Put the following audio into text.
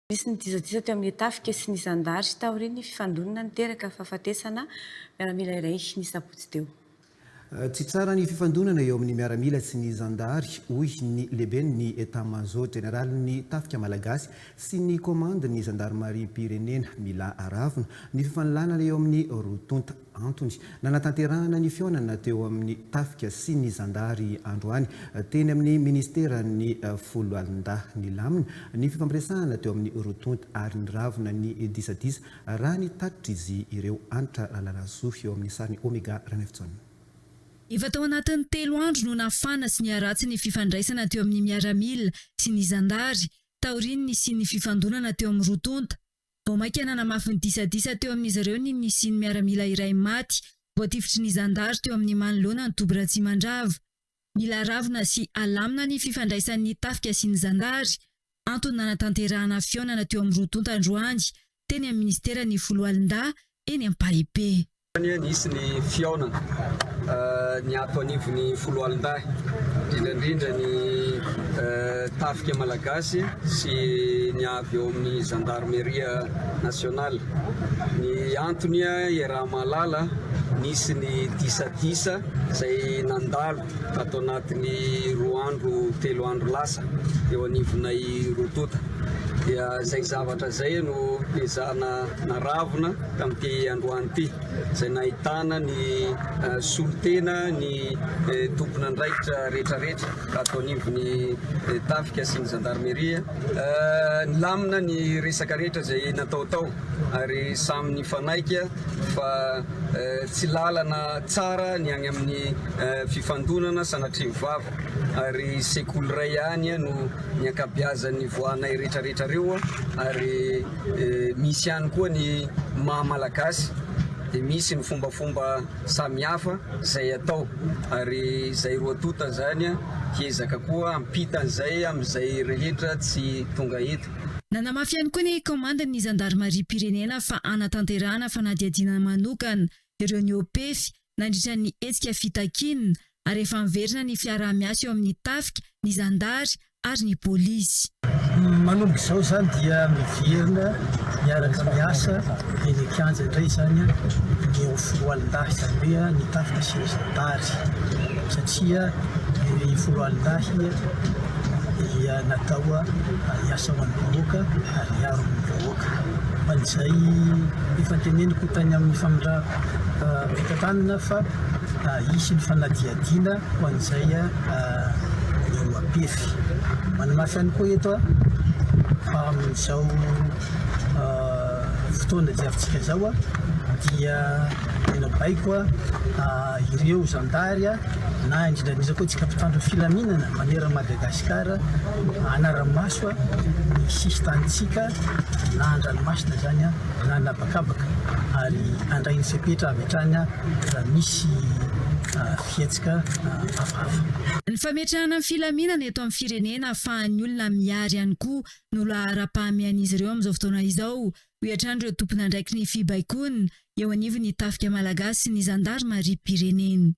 Misy ny dizadisa teo amin'ny tafika sy ny zandary sy taoriny fifandonana niteraka fahafatesana miaramila iray ny sabotsy teo. Tsy tsara ny fifandonana eo amin'ny miaramila sy ny zandary hoy ny lehibe ny état-major général ny tafika malagasy sy ny commande ny gendarmerie-pirenena mila aravina ny fifanilana eo amin'ny rotonta Antony nanatanterahana ny fionana teo amin'ny tafika sy ny zandary androany teny amin'ny ministera ny folo alindahy ny lamina ny fifampiresahana teo amin'ny rotonta ary ny ravina ny disadisa raha ny tatitra izy ireo anitra lalanasoa eo amin'ny sariny Omega Raneftsona. Efa tao anatin'ny 3 andro no nafana sy niaratsy ny fifandraisana teo amin'ny miaramila sy ny zandary taoriny sy ny fifandonana teo amin'ny rotonta. Vao maika nanamafy ny disadisa teo amin'izy ireo ny nisy ny miaramila iray maty, voatifitry ny zandary teo amin'ny manoloana ny Tobratsimandrava. Mila ravina sy alamina ny fifandraisan'ny tafika sy ny zandary. Antony nanatanterahana fionana teo amin'ny rotonta androany, teny amin'ny ministera ny folo alindahy eny Ampahibé. Nisy ny fionana ny ato anivon'ny folo alindahy indrindra ny tafika malagasy sy ny avy eo amin'ny gendarmerie nationale. Ny antony raha mahalala nisy ny disadisa izay nandalo ato anatin'ny 2 andro 3 andro lasa eo anivona i rotonta. Dia izay zavatra izay no ezahana naravina tamin'ity androany ity, izay nahitana ny solotena ny tompon'andraikitra rehetrarehetra ato anivon'ny tafika sy ny gendarmerie. Nilamina ny resaka rehetra izay nataotao ary samy nifanaika fa tsy lalana tsara ny any amin'ny fifandonana sanatria mivava ary sekoly iray ihany no ny ankabeazan'ny voanay rehetrarehetra reo ary misy ihany koa ny mahamalagasy dia misy ny fombafomba samihafa izay atao ary izay roatonta zany hiezaka koa ampitan'izay amin'izay rehetra tsy tonga hita. Nanamafy ihany koa ny commande-ny gendarmerie-pirenena fa anatanterahana fanadihadiana manokana ireo ny OPEF nandritra ny hetsika fitakinina ary efa miverina ny fiaraha-miasa eo amin'ny tafika, ny zandary ary ny polisy. Manomboka izao zany dia miverina miaraka miasa eny an-kianja indray zany ny eo folo alindahy izany hoe ny tafika sy ny zandary satria ny folo alindahy dia natao hiasa ho an'ny vahoaka ary hiaro amin'ny vahoaka. Man'izay ifanteneniko tany amin'ny famindram-pitantanana fa hisy ny fanadihadiana ho an'izay eo APF. Manamafy ihany koa eto fa amin'izao fotoana jiavintsika zao dia tena baiko ireo zandary na indrindra koa tsika mpitandro filaminana manera Madagasikara anaramaso ny sisy tanitsika na andranomasina zany na nabakabaka ary andrainy fepetra avy hatrany raha misy fietsika hafahafa. Ny fametrahana ny filaminana eto amin'ny firenena ahafahan'ny olona miary ihany koa no lahara-pahamian'izy ireo amin'izao fotoana izao. Hoatran'ireo tompon'andraikiny fibaikona eo anivon'ny tafika malagasy sy ny gendarmerie-pirenena.